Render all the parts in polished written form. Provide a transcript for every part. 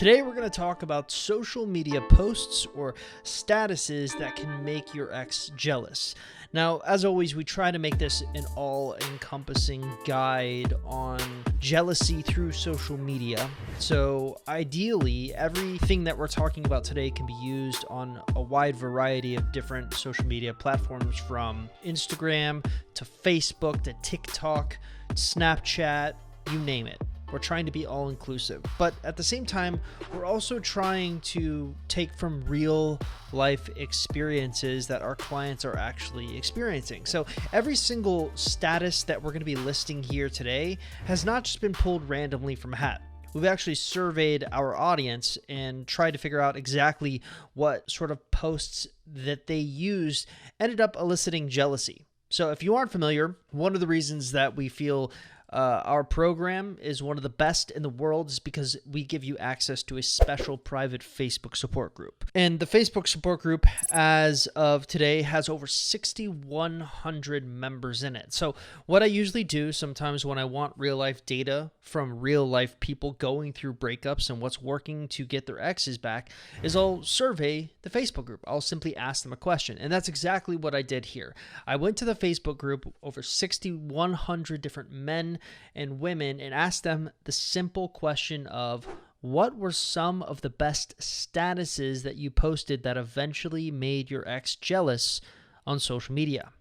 Today we're going to talk about social media posts or statuses that can make your ex jealous. Now, as always, we try to make this an all-encompassing guide on jealousy through social media. So ideally, everything that we're talking about today can be used on a wide variety of different social media platforms, from Instagram to Facebook to TikTok, Snapchat, you name it. We're trying to be all-inclusive, but at the same time, we're also trying to take from real life experiences that our clients are actually experiencing. So every single status that we're going to be listing here today has not just been pulled randomly from a hat. We've actually surveyed our audience and tried to figure out exactly what sort of posts that they used ended up eliciting jealousy. So if you aren't familiar, one of the reasons that we feel our program is one of the best in the world is because we give you access to a special private Facebook support group. And the Facebook support group, as of today, has over 6,100 members in it. So what I usually do sometimes when I want real life data from real life people going through breakups and what's working to get their exes back is I'll survey the Facebook group. I'll simply ask them a question. And that's exactly what I did here. I went to the Facebook group, over 6,100 different men and women, and asked them the simple question of, what were some of the best statuses that you posted that eventually made your ex jealous on social media?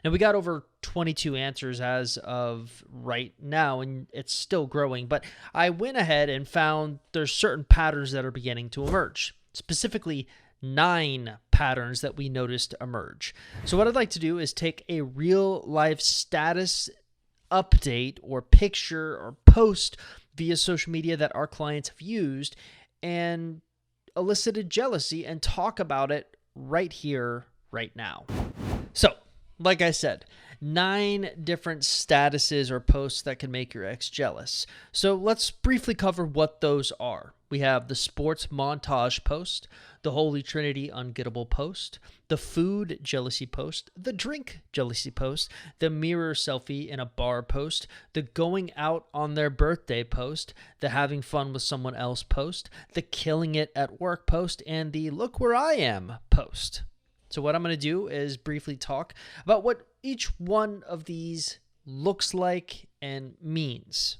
Now, we got over 22 answers as of right now, and it's still growing, but I went ahead and found there's certain patterns that are beginning to emerge, specifically 9 patterns that we noticed emerge. So what I'd like to do is take a real life status update or picture or post via social media that our clients have used and elicited jealousy and talk about it right here, right now. So, like I said, 9 different statuses or posts that can make your ex jealous. So let's briefly cover what those are. We have the sports montage post, the Holy Trinity ungettable post, the food jealousy post, the drink jealousy post, the mirror selfie in a bar post, the going out on their birthday post, the having fun with someone else post, the killing it at work post, and the look where I am post. So what I'm going to do is briefly talk about what each one of these looks like and means.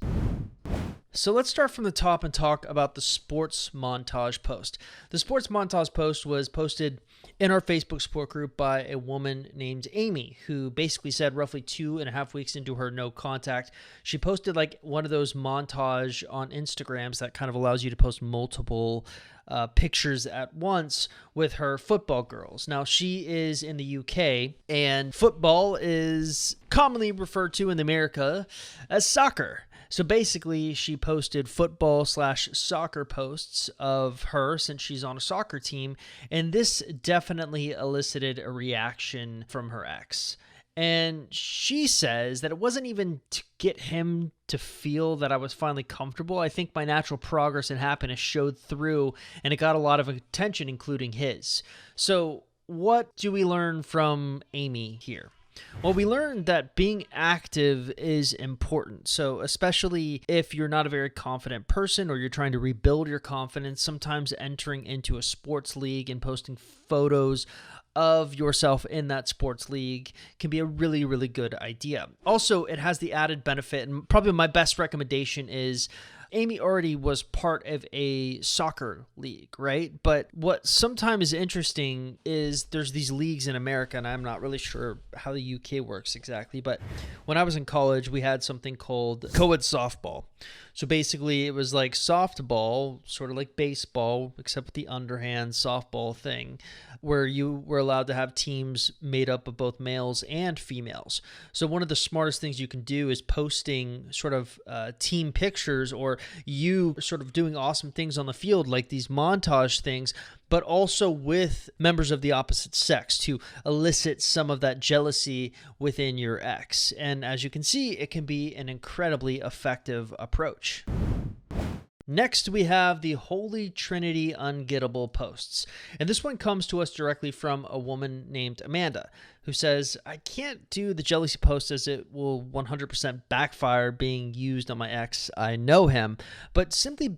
So let's start from the top and talk about the sports montage post. The sports montage post was posted in our Facebook support group by a woman named Amy, who basically said roughly 2.5 weeks into her no contact, she posted like one of those montage on Instagrams that kind of allows you to post multiple pictures at once with her football girls. Now, she is in the UK, and football is commonly referred to in America as soccer. So basically, she posted football/soccer posts of her since she's on a soccer team, and this definitely elicited a reaction from her ex. And she says that it wasn't even to get him to feel that I was finally comfortable. I think my natural progress and happiness showed through, and it got a lot of attention, including his. So what do we learn from Amy here? Well, we learned that being active is important. So especially if you're not a very confident person or you're trying to rebuild your confidence, sometimes entering into a sports league and posting photos of yourself in that sports league can be a really, really good idea. Also, it has the added benefit, and probably my best recommendation is Amy already was part of a soccer league, right? But what sometimes is interesting is there's these leagues in America, and I'm not really sure how the UK works exactly, but when I was in college, we had something called co-ed softball. So basically, it was like softball, sort of like baseball, except with the underhand softball thing, where you were allowed to have teams made up of both males and females. So one of the smartest things you can do is posting sort of team pictures, or you sort of doing awesome things on the field, like these montage things, but also with members of the opposite sex to elicit some of that jealousy within your ex. And as you can see, it can be an incredibly effective approach. Next, we have the Holy Trinity Ungettable posts. And this one comes to us directly from a woman named Amanda, who says, I can't do the jealousy post as it will 100% backfire being used on my ex. I know him, but simply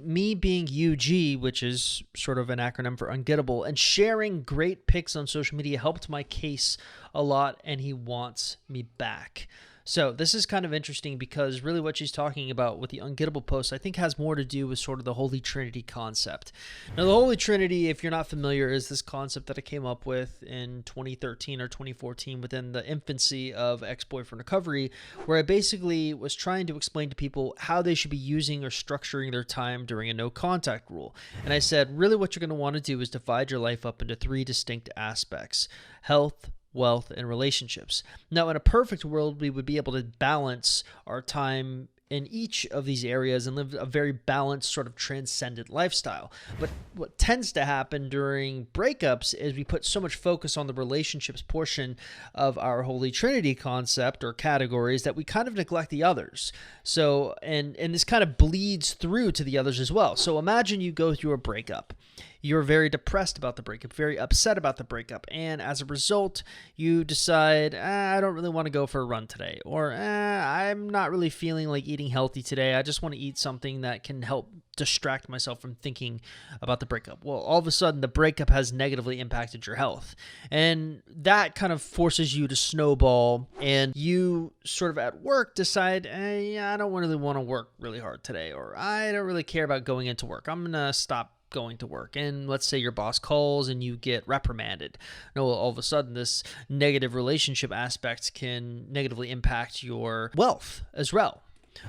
me being UG, which is sort of an acronym for Ungettable, and sharing great pics on social media helped my case a lot, and he wants me back. So this is kind of interesting because really what she's talking about with the Ungettable post, I think, has more to do with sort of the Holy Trinity concept. Now, the Holy Trinity, if you're not familiar, is this concept that I came up with in 2013 or 2014 within the infancy of ex-boyfriend recovery, where I basically was trying to explain to people how they should be using or structuring their time during a no-contact rule. And I said, really what you're going to want to do is divide your life up into 3 distinct aspects: health, wealth, and relationships. Now, in a perfect world, we would be able to balance our time in each of these areas and live a very balanced, sort of transcendent lifestyle. But what tends to happen during breakups is we put so much focus on the relationships portion of our Holy Trinity concept or categories that we kind of neglect the others. So, and this kind of bleeds through to the others as well. So imagine you go through a breakup. You're very depressed about the breakup, very upset about the breakup, and as a result, you decide, I don't really want to go for a run today, or I'm not really feeling like eating healthy today. I just want to eat something that can help distract myself from thinking about the breakup. Well, all of a sudden, the breakup has negatively impacted your health, and that kind of forces you to snowball, and you sort of at work decide, I don't really want to work really hard today, or I don't really care about going into work. I'm going to stop going to work. And let's say your boss calls and you get reprimanded. No, all of a sudden this negative relationship aspect can negatively impact your wealth as well.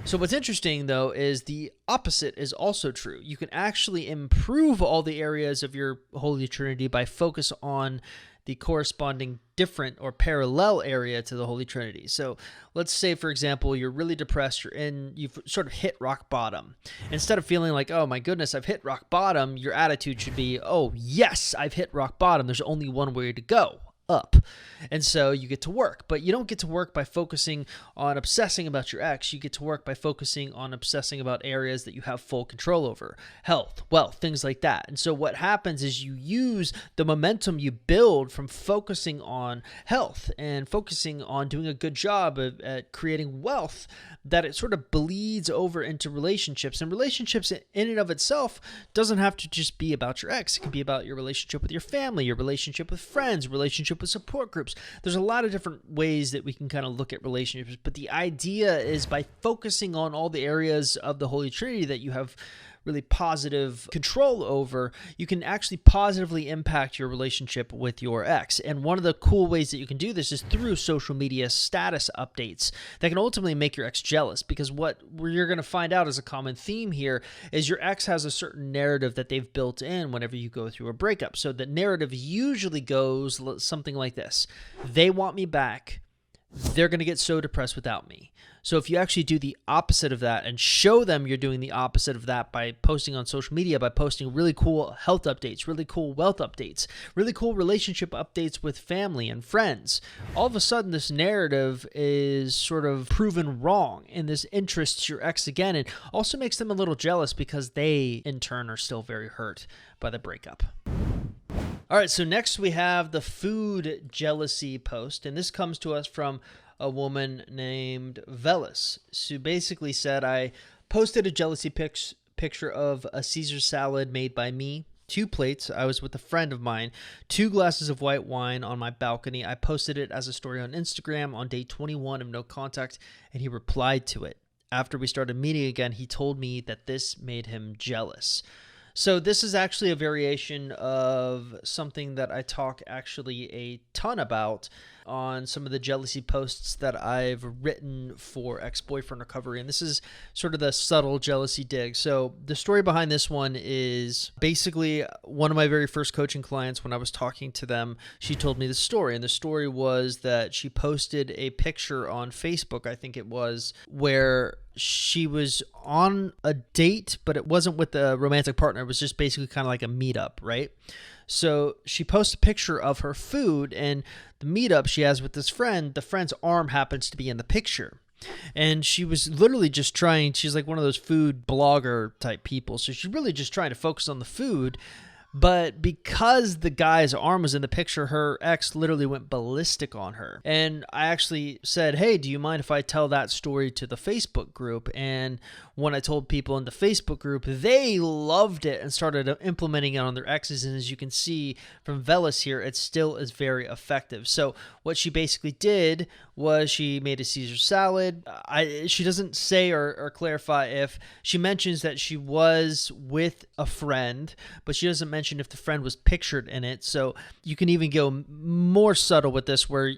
So what's interesting though is the opposite is also true. You can actually improve all the areas of your Holy Trinity by focus on the corresponding different or parallel area to the Holy Trinity. So let's say, for example, you're really depressed, you've sort of hit rock bottom. Instead of feeling like, oh my goodness, I've hit rock bottom, your attitude should be, oh yes, I've hit rock bottom. There's only one way to go: up. And so you get to work, but you don't get to work by focusing on obsessing about your ex. You get to work by focusing on obsessing about areas that you have full control over: health, wealth, things like that. And so what happens is you use the momentum you build from focusing on health and focusing on doing a good job at creating wealth, that it sort of bleeds over into relationships. And relationships in and of itself doesn't have to just be about your ex. It can be about your relationship with your family, your relationship with friends, relationship with support groups. There's a lot of different ways that we can kind of look at relationships, but the idea is by focusing on all the areas of the Holy Trinity that you have really positive control over, you can actually positively impact your relationship with your ex. And one of the cool ways that you can do this is through social media status updates that can ultimately make your ex jealous, because what you're going to find out as a common theme here is your ex has a certain narrative that they've built in whenever you go through a breakup. So the narrative usually goes something like this: they want me back. They're going to get so depressed without me. So if you actually do the opposite of that and show them you're doing the opposite of that by posting on social media, by posting really cool health updates, really cool wealth updates, really cool relationship updates with family and friends, all of a sudden this narrative is sort of proven wrong, and this interests your ex again, and also makes them a little jealous because they in turn are still very hurt by the breakup. All right, so next we have the food jealousy post, and this comes to us from a woman named Velis, who basically said, I posted a jealousy picture of a Caesar salad made by me, 2 plates. I was with a friend of mine, 2 glasses of white wine on my balcony. I posted it as a story on Instagram on day 21 of no contact, and he replied to it. After we started meeting again, he told me that this made him jealous. So this is actually a variation of something that I talk actually a ton about on some of the jealousy posts that I've written for ex-boyfriend recovery. And this is sort of the subtle jealousy dig. So the story behind this one is basically one of my very first coaching clients. When I was talking to them, she told me the story. And the story was that she posted a picture on Facebook, I think it was, where she was on a date, but it wasn't with a romantic partner. It was just basically kind of like a meetup, right? So she posts a picture of her food, and the meetup she has with this friend, the friend's arm happens to be in the picture. And she was literally just trying, she's like one of those food blogger type people. So she's really just trying to focus on the food. But because the guy's arm was in the picture, her ex literally went ballistic on her. And I actually said, hey, do you mind if I tell that story to the Facebook group? And when I told people in the Facebook group, they loved it and started implementing it on their exes. And as you can see from Velis here, it still is very effective. So what she basically did was she made a Caesar salad. She doesn't say or clarify if she mentions that she was with a friend, but she doesn't mention if the friend was pictured in it. So you can even go more subtle with this, where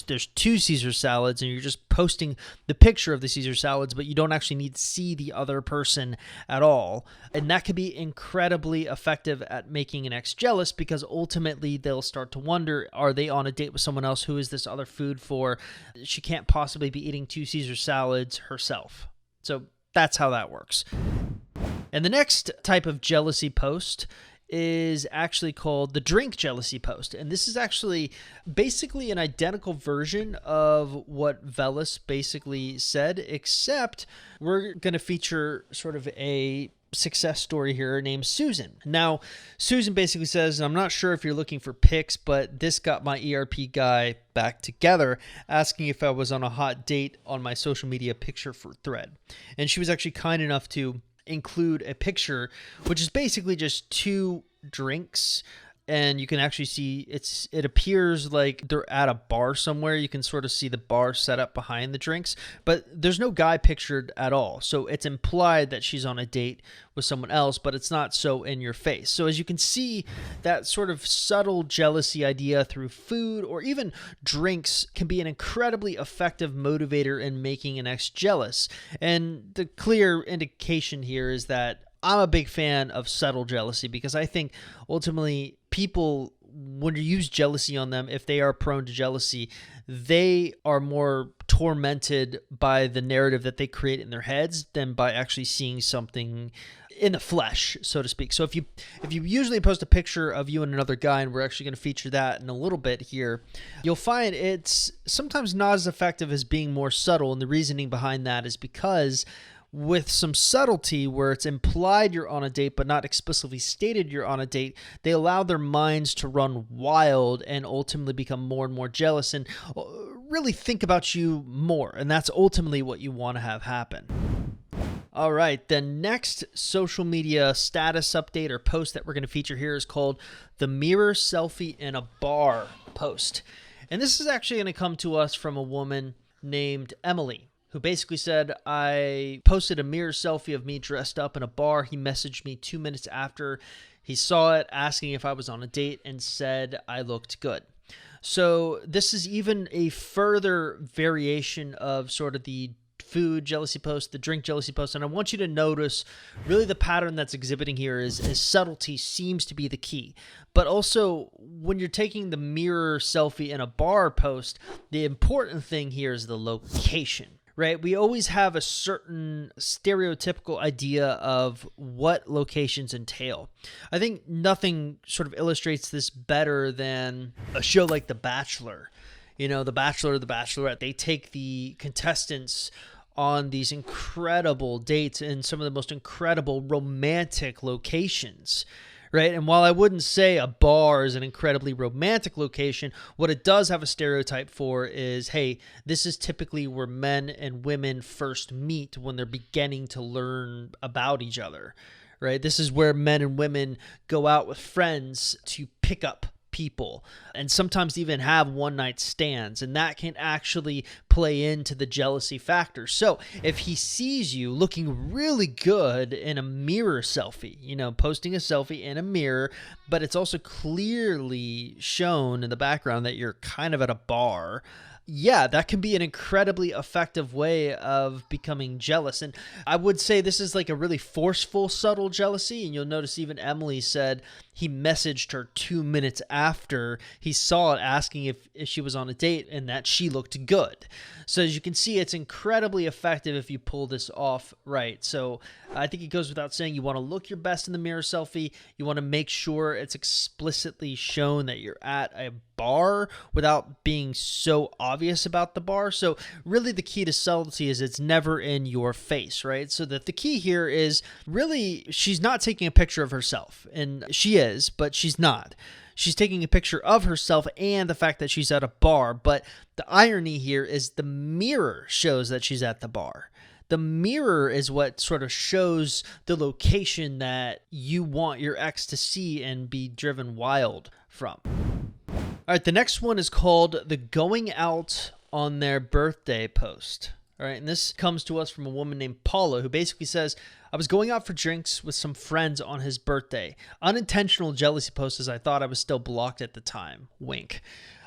there's two Caesar salads and you're just posting the picture of the Caesar salads, but you don't actually need to see the other person at all. And that can be incredibly effective at making an ex jealous, because ultimately they'll start to wonder, are they on a date with someone else? Who is this other food for? She can't possibly be eating two Caesar salads herself. So that's how that works. And the next type of jealousy post is actually called the drink jealousy post. And this is actually basically an identical version of what Velis basically said, except we're going to feature sort of a success story here named Susan. Now, Susan basically says, I'm not sure if you're looking for pics, but this got my ERP guy back together, asking if I was on a hot date on my social media picture for thread. And she was actually kind enough to include a picture, which is basically just two drinks. And you can actually see it appears like they're at a bar somewhere. You can sort of see the bar set up behind the drinks, but there's no guy pictured at all. So it's implied that she's on a date with someone else, but it's not so in your face. So as you can see, that sort of subtle jealousy idea through food or even drinks can be an incredibly effective motivator in making an ex jealous. And the clear indication here is that I'm a big fan of subtle jealousy, because I think ultimately people, when you use jealousy on them, if they are prone to jealousy, they are more tormented by the narrative that they create in their heads than by actually seeing something in the flesh, so to speak. So if you usually post a picture of you and another guy, and we're actually going to feature that in a little bit here, you'll find it's sometimes not as effective as being more subtle. And the reasoning behind that is because with some subtlety, where it's implied you're on a date but not explicitly stated you're on a date, they allow their minds to run wild and ultimately become more and more jealous and really think about you more. And that's ultimately what you want to have happen. All right, the next social media status update or post that we're going to feature here is called the mirror selfie in a bar post. And this is actually going to come to us from a woman named Emily, who basically said, I posted a mirror selfie of me dressed up in a bar. He messaged me 2 minutes after he saw it, asking if I was on a date, and said I looked good. So this is even a further variation of sort of the food jealousy post, the drink jealousy post. And I want you to notice really the pattern that's exhibiting here is subtlety seems to be the key. But also when you're taking the mirror selfie in a bar post, the important thing here is the location. Right? We always have a certain stereotypical idea of what locations entail. I think nothing sort of illustrates this better than a show like The Bachelor. You know, The Bachelor, The Bachelorette, they take the contestants on these incredible dates in some of the most incredible romantic locations. Right? And while I wouldn't say a bar is an incredibly romantic location, what it does have a stereotype for is, hey, this is typically where men and women first meet when they're beginning to learn about each other. Right? This is where men and women go out with friends to pick up people and sometimes even have one-night stands, and that can actually play into the jealousy factor. So if he sees you looking really good in a mirror selfie, you know, posting a selfie in a mirror, but it's also clearly shown in the background that you're kind of at a bar, yeah, that can be an incredibly effective way of becoming jealous. And I would say this is like a really forceful, subtle jealousy. And you'll notice even Emily said he messaged her 2 minutes after he saw it, asking if she was on a date and that she looked good. So as you can see, it's incredibly effective if you pull this off right. So I think it goes without saying you want to look your best in the mirror selfie. You want to make sure it's explicitly shown that you're at a bar without being so obvious about the bar. So really the key to subtlety is it's never in your face, right? So that the key here is really she's not taking a picture of herself, and she is, but she's not. She's taking a picture of herself and the fact that she's at a bar, but the irony here is the mirror shows that she's at the bar. The mirror is what sort of shows the location that you want your ex to see and be driven wild from. All right, the next one is called the going out on their birthday post. All right, and this comes to us from a woman named Paula, who basically says, I was going out for drinks with some friends on his birthday. Unintentional jealousy post, as I thought I was still blocked at the time. Wink.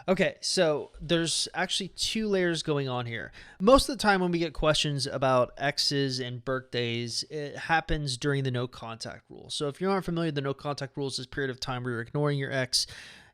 Okay, so there's actually two layers going on here. Most of the time when we get questions about exes and birthdays, it happens during the no contact rule. So if you aren't familiar, the no contact rule is this period of time where you're ignoring your ex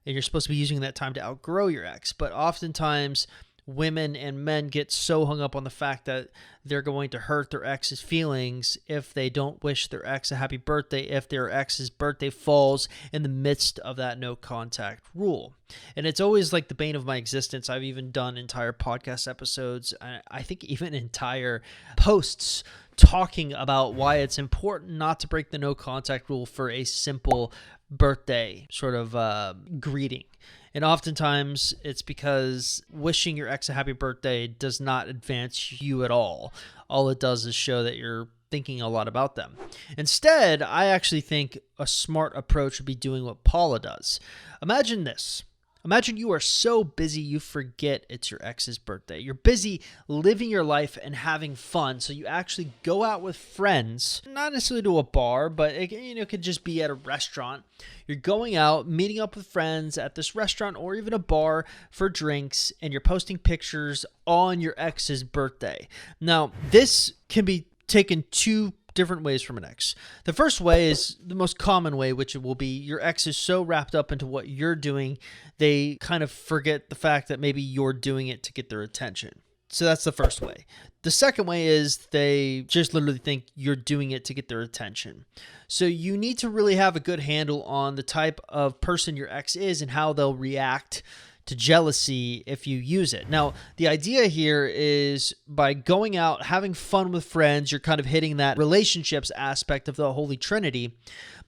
and you're supposed to be using that time to outgrow your ex. But oftentimes women and men get so hung up on the fact that they're going to hurt their ex's feelings if they don't wish their ex a happy birthday, if their ex's birthday falls in the midst of that no contact rule. And it's always like the bane of my existence. I've even done entire podcast episodes, I think even entire posts talking about why it's important not to break the no contact rule for a simple birthday sort of greeting. And oftentimes it's because wishing your ex a happy birthday does not advance you at all. All it does is show that you're thinking a lot about them. Instead, I actually think a smart approach would be doing what Paula does. Imagine this. Imagine you are so busy you forget it's your ex's birthday. You're busy living your life and having fun, so you actually go out with friends, not necessarily to a bar, but it could just be at a restaurant. You're going out, meeting up with friends at this restaurant or even a bar for drinks, and you're posting pictures on your ex's birthday. Now, this can be taken two different ways from an ex. The first way is the most common way, which will be your ex is so wrapped up into what you're doing, they kind of forget the fact that maybe you're doing it to get their attention. So that's the first way. The second way is they just literally think you're doing it to get their attention. So you need to really have a good handle on the type of person your ex is and how they'll react to jealousy if you use it. Now, the idea here is by going out, having fun with friends, you're kind of hitting that relationships aspect of the Holy Trinity.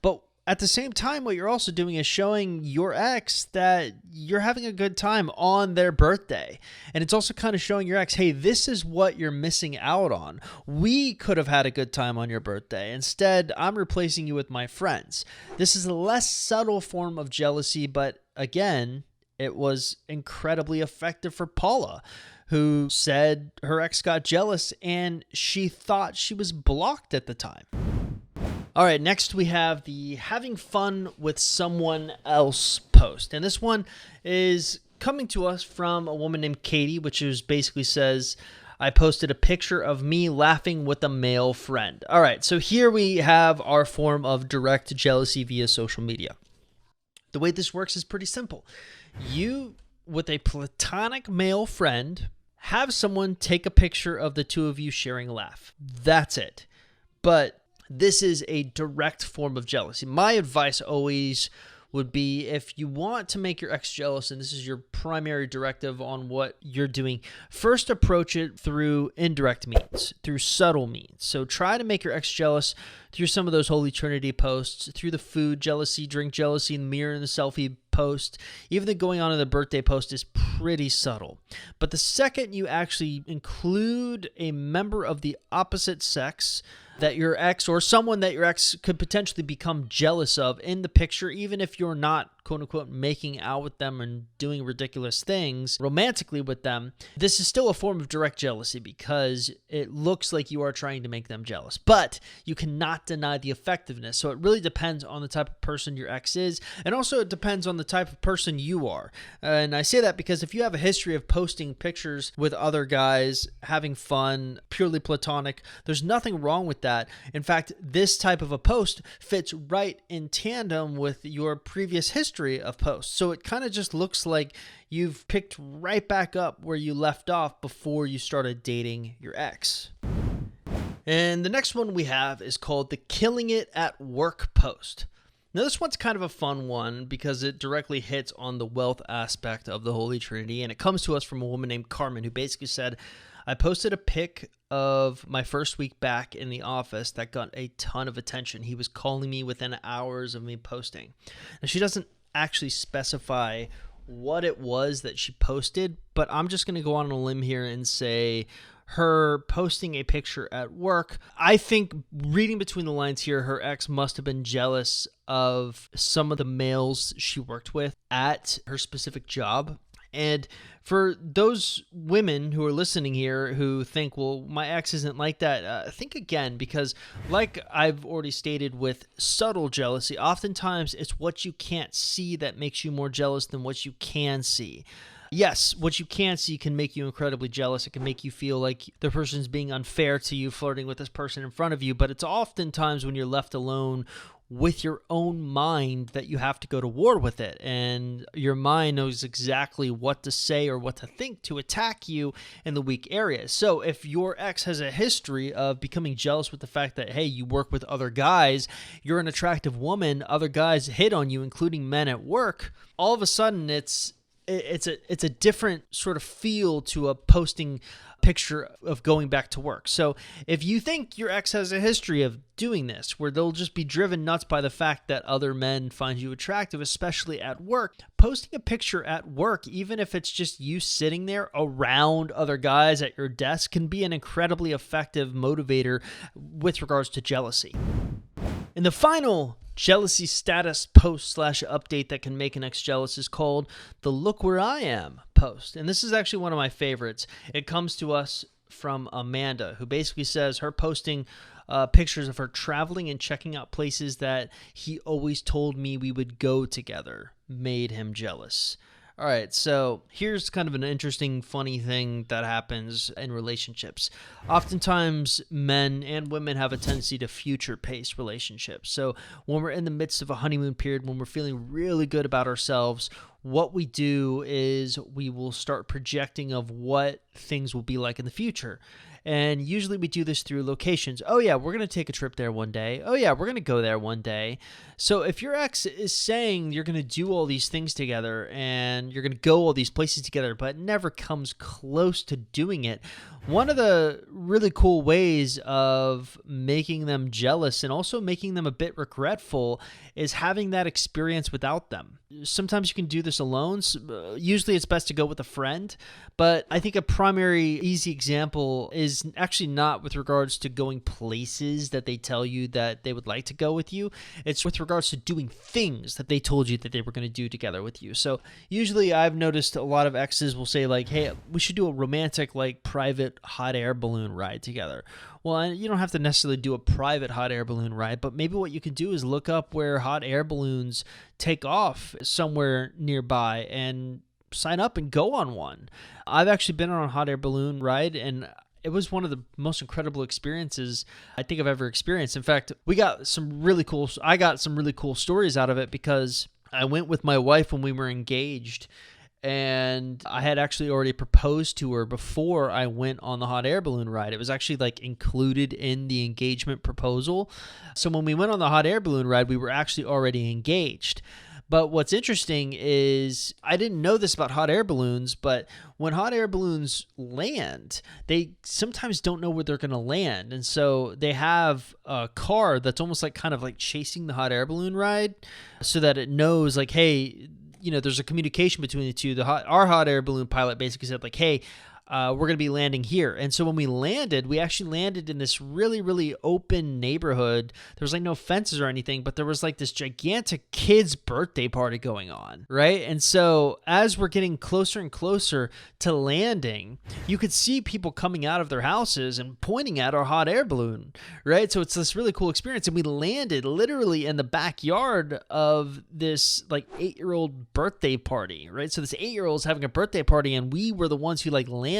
But at the same time, what you're also doing is showing your ex that you're having a good time on their birthday. And it's also kind of showing your ex, hey, this is what you're missing out on. We could have had a good time on your birthday. Instead, I'm replacing you with my friends. This is a less subtle form of jealousy, but again, it was incredibly effective for Paula, who said her ex got jealous and she thought she was blocked at the time. All right, next we have the having fun with someone else post. And this one is coming to us from a woman named Katie, which is basically says, I posted a picture of me laughing with a male friend. All right, so here we have our form of direct jealousy via social media. The way this works is pretty simple. You, with a platonic male friend, have someone take a picture of the two of you sharing a laugh. That's it. But this is a direct form of jealousy. My advice always would be if you want to make your ex jealous, and this is your primary directive on what you're doing, first approach it through indirect means, through subtle means. So try to make your ex jealous through some of those Holy Trinity posts, through the food jealousy, drink jealousy, and the mirror and the selfie post. Even the going on in the birthday post is pretty subtle. But the second you actually include a member of the opposite sex that your ex or someone that your ex could potentially become jealous of in the picture, even if you're not quote unquote making out with them and doing ridiculous things romantically with them, this is still a form of direct jealousy because it looks like you are trying to make them jealous. But you cannot deny the effectiveness. So it really depends on the type of person your ex is, and also it depends on the type of person you are. And I say that because if you have a history of posting pictures with other guys, having fun, purely platonic, there's nothing wrong with that. In fact, this type of a post fits right in tandem with your previous history of posts. So it kind of just looks like you've picked right back up where you left off before you started dating your ex. And the next one we have is called the Killing It at Work post. Now, this one's kind of a fun one because it directly hits on the wealth aspect of the Holy Trinity, and it comes to us from a woman named Carmen, who basically said, I posted a pic of my first week back in the office that got a ton of attention. He was calling me within hours of me posting. Now, she doesn't actually specify what it was that she posted, but I'm just going to go on a limb here and say her posting a picture at work. I think, reading between the lines here, her ex must have been jealous of some of the males she worked with at her specific job. And for those women who are listening here who think, well, my ex isn't like that, think again, because like I've already stated with subtle jealousy, oftentimes it's what you can't see that makes you more jealous than what you can see. Yes, what you can't see can make you incredibly jealous. It can make you feel like the person's being unfair to you, flirting with this person in front of you. But it's oftentimes when you're left alone with your own mind that you have to go to war with it. And your mind knows exactly what to say or what to think to attack you in the weak areas. So if your ex has a history of becoming jealous with the fact that, hey, you work with other guys, you're an attractive woman, other guys hit on you, including men at work, all of a sudden it's a different sort of feel to a posting picture of going back to work. So if you think your ex has a history of doing this, where they'll just be driven nuts by the fact that other men find you attractive, especially at work, posting a picture at work, even if it's just you sitting there around other guys at your desk, can be an incredibly effective motivator with regards to jealousy. And the final jealousy status post / update that can make an ex jealous is called the Look Where I Am post. And this is actually one of my favorites. It comes to us from Amanda, who basically says her posting pictures of her traveling and checking out places that he always told me we would go together made him jealous. All right, so here's kind of an interesting, funny thing that happens in relationships. Oftentimes, men and women have a tendency to future-pace relationships. So when we're in the midst of a honeymoon period, when we're feeling really good about ourselves, what we do is we will start projecting of what things will be like in the future. And usually we do this through locations. Oh yeah, we're going to take a trip there one day. Oh yeah, we're going to go there one day. So if your ex is saying you're going to do all these things together and you're going to go all these places together, but never comes close to doing it, one of the really cool ways of making them jealous and also making them a bit regretful is having that experience without them. Sometimes you can do this alone. Usually it's best to go with a friend, but I think a primary easy example is actually not with regards to going places that they tell you that they would like to go with you. It's with regards to doing things that they told you that they were going to do together with you. So usually I've noticed a lot of exes will say like, hey, we should do a romantic, like private hot air balloon ride together. Well, you don't have to necessarily do a private hot air balloon ride, but maybe what you can do is look up where hot air balloons take off somewhere nearby and sign up and go on one. I've actually been on a hot air balloon ride, and it was one of the most incredible experiences I think I've ever experienced. In fact, I got some really cool stories out of it because I went with my wife when we were engaged, and I had actually already proposed to her before I went on the hot air balloon ride. It was actually like included in the engagement proposal. So when we went on the hot air balloon ride, we were actually already engaged. But what's interesting is I didn't know this about hot air balloons, but when hot air balloons land, they sometimes don't know where they're going to land. And so they have a car that's almost like kind of like chasing the hot air balloon ride so that it knows like, hey, you know, there's a communication between the two. Our hot air balloon pilot basically said like, hey, we're going to be landing here. And so when we landed, we actually landed in this really, really open neighborhood. There was like no fences or anything, but there was like this gigantic kid's birthday party going on, right? And so as we're getting closer and closer to landing, you could see people coming out of their houses and pointing at our hot air balloon, right? So it's this really cool experience. And we landed literally in the backyard of this like 8-year-old birthday party, right? So this 8-year-old's having a birthday party, and we were the ones who like landed.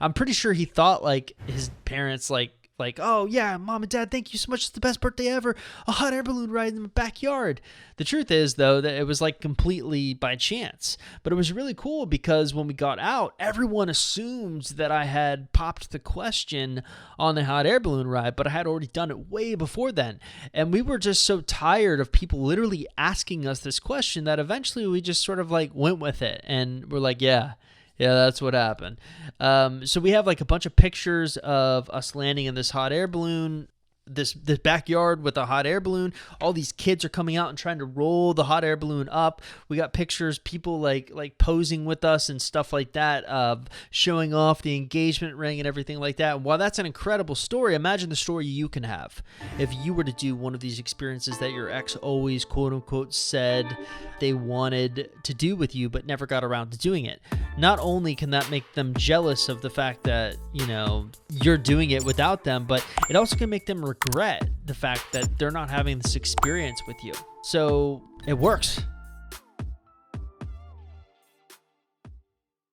I'm pretty sure he thought like his parents like Like, oh yeah, mom and dad, thank you so much. It's the best birthday ever. A hot air balloon ride in the backyard. The truth is, though, that it was like completely by chance. But it was really cool because when we got out, everyone assumed that I had popped the question on the hot air balloon ride, but I had already done it way before then. And we were just so tired of people literally asking us this question that eventually we just sort of like went with it. And we're like, yeah, that's what happened. So we have like a bunch of pictures of us landing in this hot air balloon, this backyard with a hot air balloon. All these kids are coming out and trying to roll the hot air balloon up. We got pictures, people like posing with us and stuff like that, of showing off the engagement ring and everything like that. And while that's an incredible story, imagine the story you can have if you were to do one of these experiences that your ex always, quote unquote, said they wanted to do with you but never got around to doing it. Not only can that make them jealous of the fact that, you know, you're doing it without them, but it also can make them regret the fact that they're not having this experience with you. So it works.